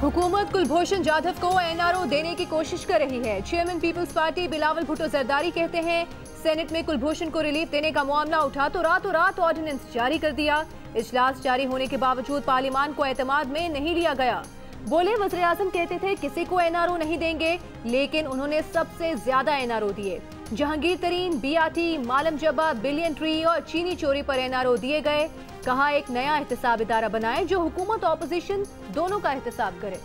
हुकूमत कुलभूषण जाधव को एनआरओ देने की कोशिश कर रही है। चेयरमैन पीपल्स पार्टी बिलावल भुट्टो जरदारी कहते हैं, सेनेट में कुलभूषण को रिलीफ देने का मामला उठा तो रातों रात ऑर्डिनेंस जारी कर दिया। इजलास जारी होने के बावजूद पार्लियामान को एतमाद में नहीं लिया गया। बोले, वज़ीर आज़म कहते थे किसी को एनआरओ नहीं देंगे, लेकिन उन्होंने सबसे ज्यादा एनआरओ दिए। जहांगीर तरीन, बीआरटी, मालम जब्बा, बिलियन ट्री और चीनी चोरी पर एनआरओ दिए गए। कहा, एक नया एहतसाब इदारा बनाए जो हुकूमत ऑपोजिशन दोनों का एहतसाब करे।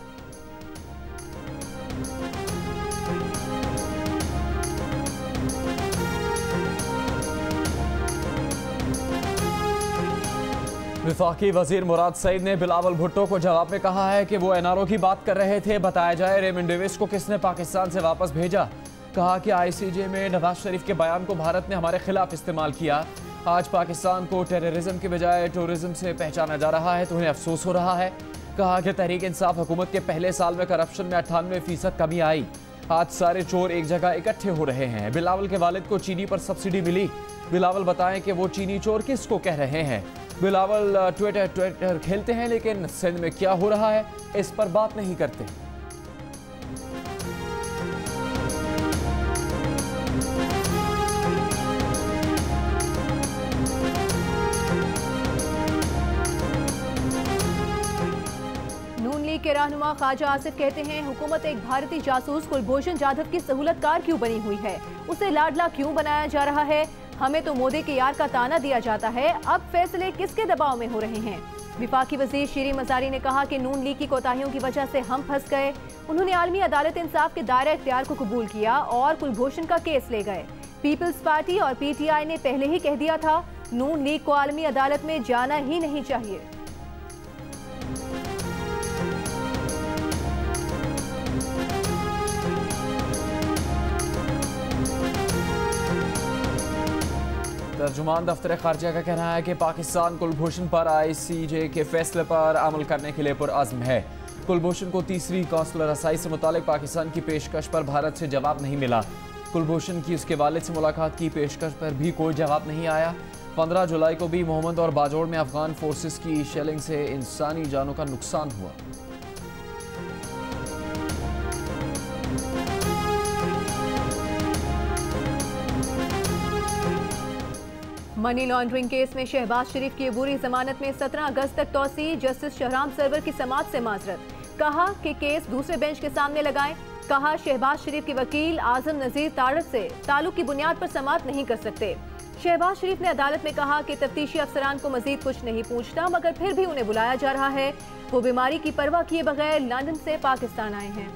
वफाकी वजीर मुराद सईद ने बिलावल भुट्टो को जवाब में कहा है कि वो एनआरओ की बात कर रहे थे। बताया जाए रेमंड डेविस को किसने पाकिस्तान से वापस भेजा। कहा कि आईसीजे में नवाज शरीफ के बयान को भारत ने हमारे खिलाफ इस्तेमाल किया। आज पाकिस्तान को टेररिज्म के बजाय टूरिज्म से पहचाना जा रहा है तो उन्हें अफसोस हो रहा है। कहा कि तहरीक इंसाफ हुकूमत के पहले साल में करप्शन में 98% कमी आई। आज सारे चोर एक जगह इकट्ठे हो रहे हैं। बिलावल के वालिद को चीनी पर सब्सिडी मिली। बिलावल बताएं कि वो चीनी चोर किसको कह रहे हैं। बिलावल ट्विटर खेलते हैं लेकिन सिंध में क्या हो रहा है इस पर बात नहीं करते। नून लीग के रहनुमा ख्वाजा आसिफ कहते हैं, हुकूमत एक भारतीय जासूस कुलभूषण जाधव की सहूलतकार क्यों बनी हुई है, उसे लाडला क्यों बनाया जा रहा है। हमें तो मोदी के यार का ताना दिया जाता है, अब फैसले किसके दबाव में हो रहे हैं। विफाकी वजीर शीरी मजारी ने कहा कि नून लीग की कोताहियों की वजह से हम फंस गए। उन्होंने आलमी अदालत इंसाफ के दायरा इख्तियार को कबूल किया और कुलभूषण का केस ले गए। पीपल्स पार्टी और पीटीआई ने पहले ही कह दिया था, नून लीग को आलमी अदालत में जाना ही नहीं चाहिए। तर्जुमान दफ्तर खारजा का कहना है कि पाकिस्तान कुलभूषण पर आईसीजे के फैसले पर अमल करने के लिए पुरअज़्म है। कुलभूषण को तीसरी कौंसलर रसाई से मुतालिक पाकिस्तान की पेशकश पर भारत से जवाब नहीं मिला। कुलभूषण की उसके वालिद से मुलाकात की पेशकश पर भी कोई जवाब नहीं आया। 15 जुलाई को भी मोहम्मद और बाजोड़ में अफगान फोर्सेस की शेलिंग से इंसानी जानों का नुकसान हुआ। मनी लॉन्ड्रिंग केस में शहबाज शरीफ की अबूरी जमानत में 17 अगस्त तक तौसी। जस्टिस शहराम सरवर की समाअत से माजरत। कहा कि केस दूसरे बेंच के सामने लगाएं। कहा, शहबाज शरीफ के वकील आजम नजीर तारड़ से ताल्लुक की बुनियाद पर समाअत नहीं कर सकते। शहबाज शरीफ ने अदालत में कहा कि तफ्तीशी अफसरान को मजीद कुछ नहीं पूछना, मगर फिर भी उन्हें बुलाया जा रहा है। वो बीमारी की परवाह किए बगैर लंदन से पाकिस्तान आए हैं।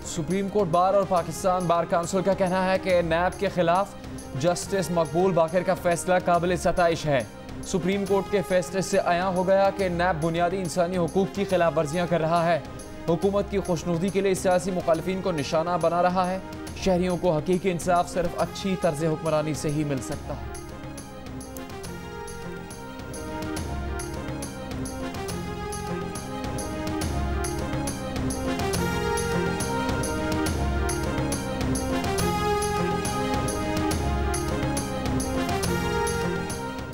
सुप्रीम कोर्ट बार और पाकिस्तान बार काउंसिल का कहना है कि नैब के खिलाफ जस्टिस मकबूल बाकर का फैसला काबिल सताइश है। सुप्रीम कोर्ट के फैसले से आया हो गया कि नैब बुनियादी इंसानी हुकूक की खिलाफ वर्जियाँ कर रहा है। हुकूमत की खुशनुदी के लिए सियासी मुखालिफिन को निशाना बना रहा है। शहरियों को हकीकी इंसाफ सिर्फ अच्छी तर्ज हुक्मरानी से ही मिल सकता है।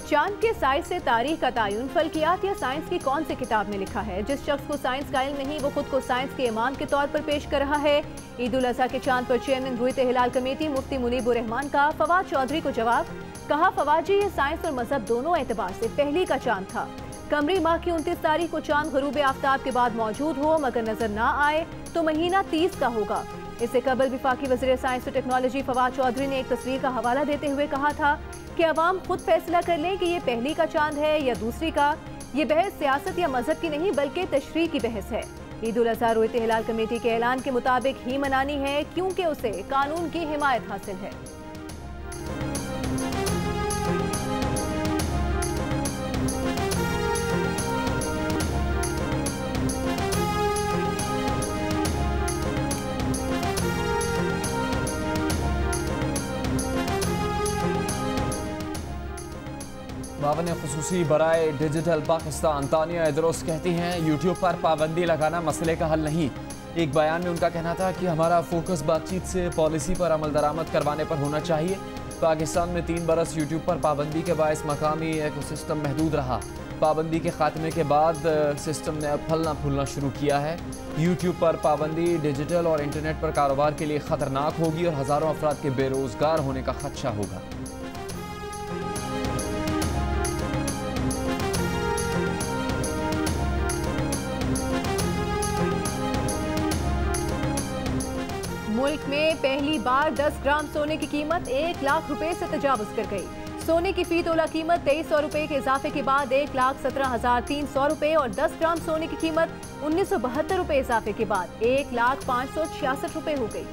चांद के साइज से तारीख का तायुन फल्कियात या साइंस की कौन सी किताब में लिखा है। जिस शख्स को साइंस का इल्म नहीं, वो खुद को साइंस के इमाम के तौर पर पेश कर रहा है। ईद उल अज़हा के चांद पर चेयरमैन रुयत हिलाल कमेटी मुफ्ती मुनीबुर रहमान का फवाद चौधरी को जवाब। कहा, फवाद जी, ये साइंस और मजहब दोनों एतबार से पहली का चांद था। कमरी माह की 29 तारीख को चांद गरूब आफ्ताब के बाद मौजूद हो मगर नजर ना आए तो महीना 30 का होगा। इससे कबल विफाकी वज़ीर साइंस और टेक्नोलॉजी फवाद चौधरी ने एक तस्वीर का हवाला देते हुए कहा था कि अवाम खुद फैसला कर लें कि ये पहली का चांद है या दूसरी का। ये बहस सियासत या मजहब की नहीं बल्कि तशरीह की बहस है। ईद उल अज़हा रुयत हिलाल कमेटी के ऐलान के मुताबिक ही मनानी है क्योंकि उसे कानून की हिमायत हासिल है। मावन खुसूसी बराए डिजिटल पाकिस्तान तानिया इदरोस कहती हैं, यूट्यूब पर पाबंदी लगाना मसले का हल नहीं। एक बयान में उनका कहना था कि हमारा फोकस बातचीत से पॉलिसी पर अमल दरामद करवाने पर होना चाहिए। पाकिस्तान में 3 बरस यूट्यूब पर पाबंदी के बायस मकामी इकोसिस्टम महदूद रहा। पाबंदी के खात्मे के बाद सिस्टम ने अब फलना फूलना शुरू किया है। यूट्यूब पर पाबंदी डिजिटल और इंटरनेट पर कारोबार के लिए ख़तरनाक होगी और हज़ारों अफराद के बेरोज़गार होने का खदशा होगा। मुल्क में पहली बार 10 ग्राम सोने की कीमत 1 लाख रुपए से तजावुज कर गई। सोने की फी तोला कीमत 2300 रुपए के इजाफे के बाद 1,17,300 रुपए और 10 ग्राम सोने की कीमत 1972 रुपए इजाफे के बाद 1,566 रुपए हो गई।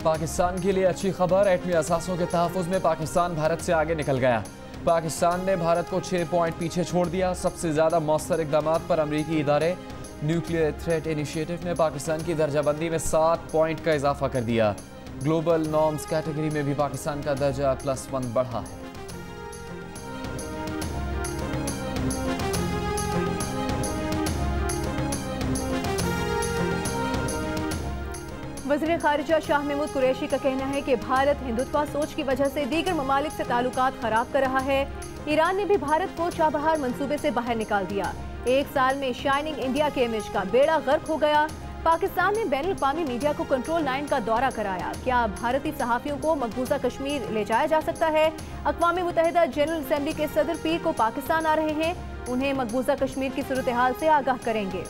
पाकिस्तान के लिए अच्छी खबर, एटमी असासों के तहफ़्फ़ुज़ में पाकिस्तान भारत से आगे निकल गया। पाकिस्तान ने भारत को 6 पॉइंट पीछे छोड़ दिया। सबसे ज़्यादा मौसर इक़दामात पर अमरीकी इदारे न्यूक्लियर थ्रेट इनिशिएटिव ने पाकिस्तान की दर्जाबंदी में 7 पॉइंट का इजाफा कर दिया। ग्लोबल नॉर्म्स कैटेगरी में भी पाकिस्तान का दर्जा +1 बढ़ा है। वज़ीर ख़ारिजा शाह महमूद कुरैशी का कहना है कि भारत हिंदुत्व सोच की वजह से दीगर ममालिक से ताल्लुकात ख़राब कर रहा है। ईरान ने भी भारत को चाबहार मंसूबे से बाहर निकाल दिया। 1 साल में शाइनिंग इंडिया के इमेज का बेड़ा गर्क हो गया। पाकिस्तान ने बैनुल अक़वामी मीडिया को कंट्रोल लाइन का दौरा कराया। क्या भारतीय सहाफ़ियों को मकबूजा कश्मीर ले जाया जा सकता है? अक़वाम मुत्तहिदा जनरल असम्बली के सदर पीर को पाकिस्तान आ रहे हैं, उन्हें मकबूजा कश्मीर की सूरत हाल से आगाह करेंगे।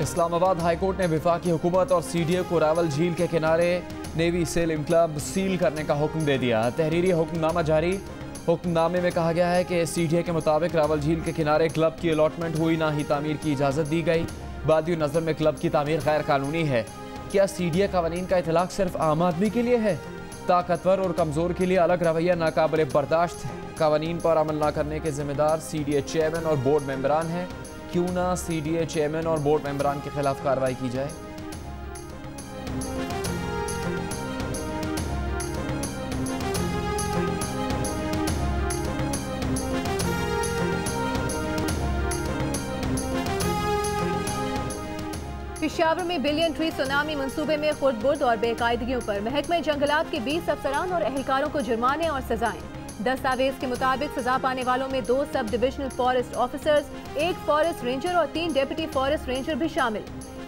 इस्लामाबाद हाईकोर्ट ने वफाकी हुकूमत और CDA को रावल झील के किनारे नेवी सेलिंग क्लब सील करने का हुक्म दे दिया। तहरीरी हुक्मनामा जारी। हुक्मनामे में कहा गया है कि CDA के मुताबिक रावल झील के किनारे क्लब की अलॉटमेंट हुई, ना ही तामीर की इजाज़त दी गई। बादियों नज़र में क्लब की तामीर गैर कानूनी है। क्या CDA कवानीन का इतलाक़ सिर्फ आम आदमी के लिए है? ताकतवर और कमज़ोर के लिए अलग रवैया नाकाबिल बर्दाश्त है। कवानीन पर अमल न करने के ज़िम्मेदार CDA चेयरमैन और बोर्ड मेंबरान हैं। क्यों ना CDA चेयरमैन और बोर्ड मेंबरान के खिलाफ कार्रवाई की जाए। पेशावर में बिलियन ट्री सुनामी मंसूबे में खुर्द-बुर्द और बेकायदगियों पर महकमे जंगलात के 20 अफसरान और एहलकारों को जुर्माने और सजाएं। दस्तावेज के मुताबिक सजा पाने वालों में 2 sub divisional forest officers, 1 forest ranger और 3 डेप्यूटी फॉरेस्ट रेंजर भी शामिल।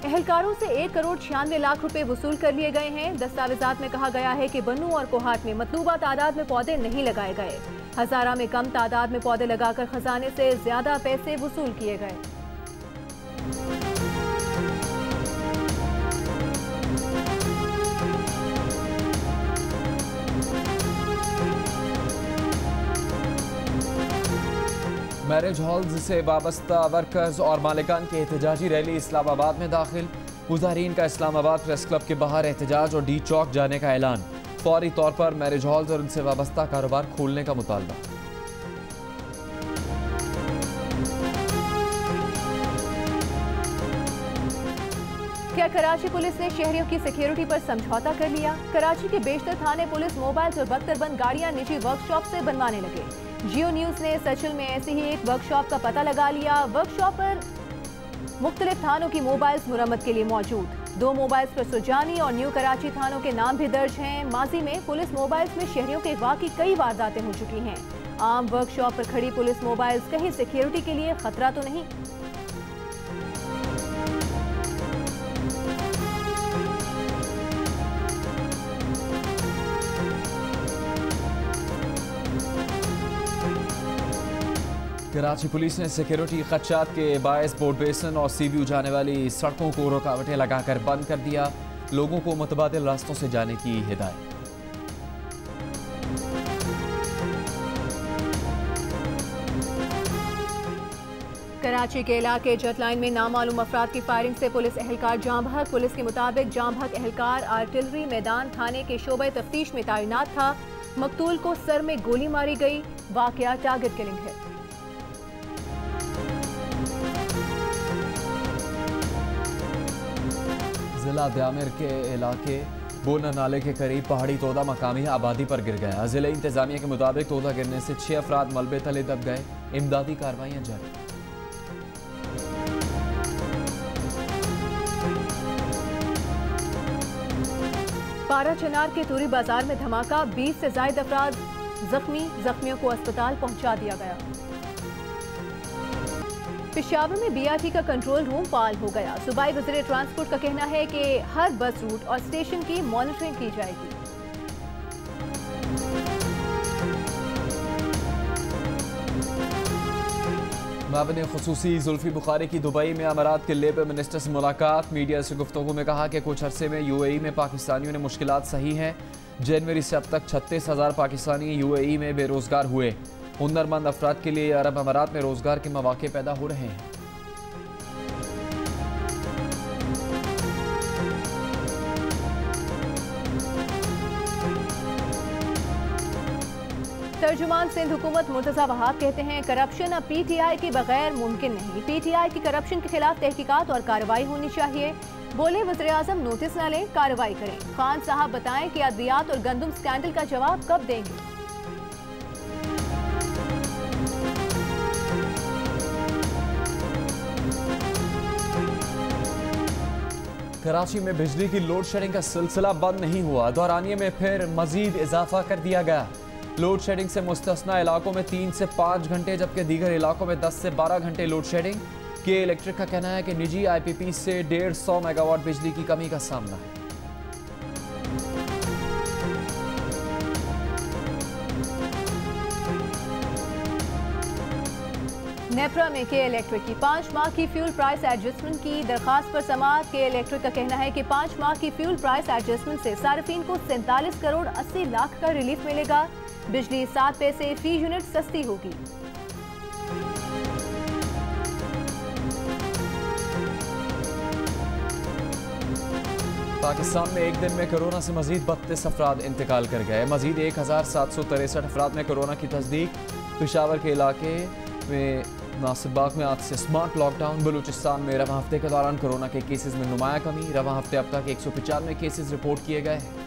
एहलकारों से 1 करोड़ 96 लाख रुपए वसूल कर लिए गए हैं। दस्तावेजात में कहा गया है कि बन्नू और कोहाट में मतलूबा तादाद में पौधे नहीं लगाए गए। हजारा में कम तादाद में पौधे लगाकर खजाने से ज्यादा पैसे वसूल किए गए। मैरिज हॉल्स से वाबस्ता वर्कर्स और मालिकान की एहतजाजी रैली इस्लामाबाद में दाखिल। मुजाहिरीन का इस्लामाबाद प्रेस क्लब के बाहर एहतजाज और डी चौक जाने का ऐलान। फौरी तौर पर मैरिज हॉल्स और उनसे वाबस्ता कारोबार खोलने का मुतालबा। क्या कराची पुलिस ने शहरियों की सिक्योरिटी पर समझौता कर लिया? कराची के बेशतर थाने पुलिस मोबाइल और बख्तरबंद गाड़ियां निजी वर्कशॉप से बनवाने लगे। जियो न्यूज ने सचल में ऐसी ही एक वर्कशॉप का पता लगा लिया। वर्कशॉप पर मुख्तलिफ थानों की मोबाइल्स मुरम्मत के लिए मौजूद। 2 मोबाइल्स पर सुजानी और न्यू कराची थानों के नाम भी दर्ज हैं। माजी में पुलिस मोबाइल्स में शहरियों के अगवा की कई वारदातें हो चुकी हैं। आम वर्कशॉप पर खड़ी पुलिस मोबाइल्स कहीं सिक्योरिटी के लिए खतरा तो नहीं? कराची पुलिस ने सिक्योरिटी खदशात के बायस बोर्ड बेसन और सी व्यू जाने वाली सड़कों को रुकावटें लगाकर बंद कर दिया। लोगों को मुतबादिल रास्तों से जाने की हिदायत। कराची के इलाके जट लाइन में नामालूम अफराद की फायरिंग से पुलिस एहलकार जाम बहक। पुलिस के मुताबिक जाम बहक एहलकार आर्टिलरी मैदान थाने के शोबे तफ्तीश में तैनात था। मकतूल को सर में गोली मारी गई। वाकया टारगेट किलिंग है। जिला ब्यामिर के इलाके बोना नाले के करीब पहाड़ी तोदा मकामी आबादी पर गिर गया। जिले इंतजामिया के मुताबिक तोदा गिरने से 6 अफराद मलबे तले दब गए। इमदादी कार्रवाइयां जारी। पारा चनार के तूरी बाजार में धमाका, 20 से ज्यादा अफराद जख्मियों को अस्पताल पहुंचा दिया गया। पेशावर में बीआरटी का कंट्रोल रूम फाल हो गया। सूबाई वज़ीर ट्रांसपोर्ट का कहना है कि हर बस रूट और स्टेशन की मॉनिटरिंग की जाएगी। माबने खुसूसी जुल्फी बुखारी की दुबई में अमारात के लेबर मिनिस्टर से मुलाकात। मीडिया से गुफ्तगू में कहा कि कुछ अरसे में यूएई में पाकिस्तानियों ने मुश्किलात सही हैं। जनवरी से अब तक 36,000 पाकिस्तानी यूएई में बेरोजगार हुए। हुनरमंद अफराद के लिए अरब अमारात में रोजगार के मौके पैदा हो रहे हैं। तर्जुमान सिंध हुकूमत मुर्तजा वहाब कहते हैं करप्शन अब पीटीआई के बगैर मुमकिन नहीं। पीटीआई की करप्शन के खिलाफ तहकीकात और कार्रवाई होनी चाहिए। बोले वज़ीर आज़म नोटिस न लें, कार्रवाई करें। खान साहब बताएं कि अद्वियात और गंदम स्कैंडल का जवाब कब देंगे। कराची में बिजली की लोड शेडिंग का सिलसिला बंद नहीं हुआ। दौरानिये में फिर मजीद इजाफा कर दिया गया। लोड शेडिंग से मुस्तस्ना इलाकों में 3 से 5 घंटे, जबकि दीगर इलाकों में 10 से 12 घंटे लोड शेडिंग। के इलेक्ट्रिक का कहना है कि निजी आईपीपी से 150 मेगावाट बिजली की कमी का सामना है। नेप्रा में के इलेक्ट्रिक की 5 माह की फ्यूल प्राइस एडजस्टमेंट की दरखास्त पर समाअत। के इलेक्ट्रिक का कहना है कि 5 माह की फ्यूल प्राइस एडजस्टमेंट से सार्फिन को 47 करोड़ 80 लाख का रिलीफ मिलेगा। बिजली 7 पैसे फी यूनिट सस्ती होगी। पाकिस्तान में एक दिन में कोरोना से मजीद 32 अफराद इंतकाल कर गए। मजीद 1763 अफराद में कोरोना की तस्दीक। पेशावर के इलाके में नासिरबाग में आज से स्मार्ट लॉकडाउन। बलूचिस्तान में रवां हफ्ते के दौरान कोरोना के केसेस में नुमाया कमी। रवां हफ्ते अब तक 195 केसेस रिपोर्ट किए गए हैं।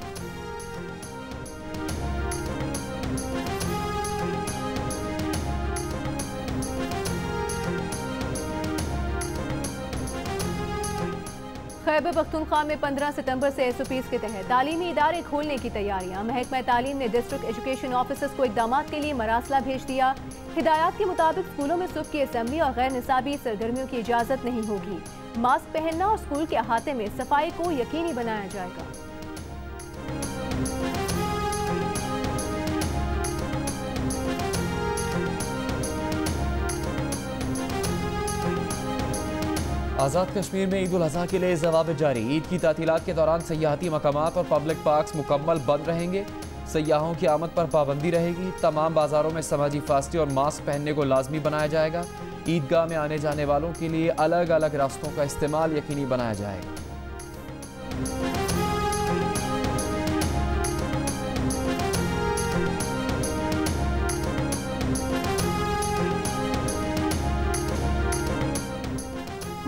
खैबर पख्तूनख्वा में 15 सितंबर से SOPs के तहत तालीमी इदारे खोलने की तैयारियां। महकमा तालीम ने डिस्ट्रिक्ट एजुकेशन ऑफिसर्स को इक़दामात के लिए मरासला भेज दिया। हिदायत के मुताबिक स्कूलों में सुबह की असेंबली और गैर निसाबी सरगर्मियों की इजाज़त नहीं होगी। मास्क पहनना और स्कूल के अहाते में सफाई को यकीनी बनाया जाएगा। आज़ाद कश्मीर में ईद उल अज़हा के लिए ज़वाबित जारी। ईद की तातीलात के दौरान सयाहती मकामात और पब्लिक पार्क्स मुकम्मल बंद रहेंगे। सयाहों की आमद पर पाबंदी रहेगी। तमाम बाजारों में समाजी फासले और मास्क पहनने को लाजमी बनाया जाएगा। ईदगाह में आने जाने वालों के लिए अलग अलग रास्तों का इस्तेमाल यकीनी बनाया जाएगा।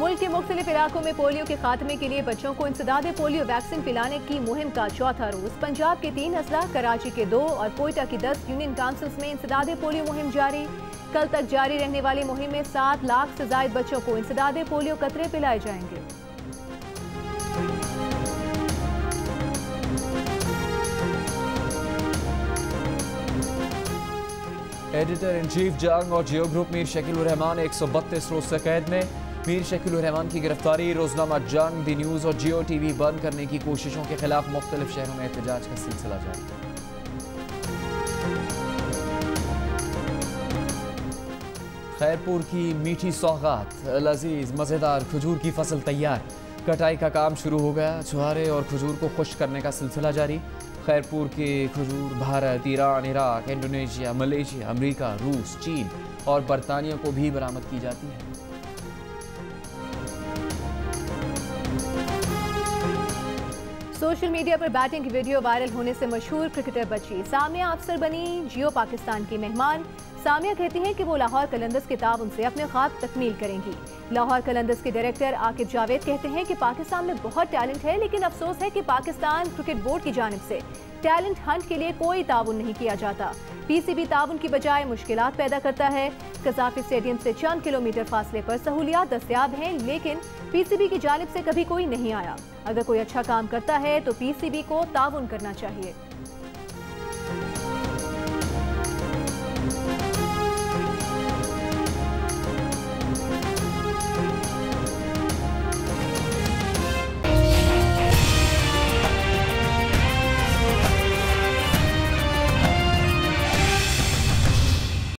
मुल्क के मुख्तलिफ इलाकों में पोलियो के खात्मे के लिए बच्चों को इंसदादे पोलियो वैक्सीन पिलाने की मुहिम का चौथा रोज। पंजाब के 3 अजला, कराची के 2 और कोयटा की 10 यूनियन काउंसिल्स में इंसदादे पोलियो मुहिम जारी। कल तक जारी रहने वाली मुहिम में 7 लाख से ज्यादा बच्चों को इंसदादे पोलियो कतरे पिलाए जाएंगे। एडिटर इन चीफ जंग और जियो ग्रुप मीर शकील उर रहमान 132 रोज से कैद में। मीर शकील उर रहमान की गिरफ्तारी, रोजनामा जंग, दी न्यूज़ और जियो टीवी बंद करने की कोशिशों के खिलाफ मुख्तलिफ शहरों में एहतजाज का सिलसिला जारी। खैरपुर की मीठी सौगात, लजीज मज़ेदार खजूर की फसल तैयार। कटाई का काम शुरू हो गया। छुहारे और खजूर को खुश्क करने का सिलसिला जारी। खैरपुर के खजूर Bharat, Iran, Iraq, Indonesia, Malaysia, America, रूस, चीन और बरतानिया को भी बरामद की जाती है। सोशल मीडिया पर बैटिंग की वीडियो वायरल होने से मशहूर क्रिकेटर बची। सामिया अफसर बनी जियो पाकिस्तान की मेहमान। सामिया कहती हैं कि वो लाहौर कलंदर्स के ताउन से अपने ख्वाब तकमील करेंगी। लाहौर कलंदर्स के डायरेक्टर आकिब जावेद कहते हैं कि पाकिस्तान में बहुत टैलेंट है, लेकिन अफसोस है कि पाकिस्तान क्रिकेट बोर्ड की जानिब से टैलेंट हंट के लिए कोई ताउन नहीं किया जाता। पीसीबी ताउन की बजाय मुश्किलात पैदा करता है। कज़ाफी स्टेडियम से चंद किलोमीटर फासले पर सहूलियात दस्तयाब हैं, लेकिन पीसीबी की जानिब से कभी कोई नहीं आया। अगर कोई अच्छा काम करता है तो पीसीबी को ताउन करना चाहिए।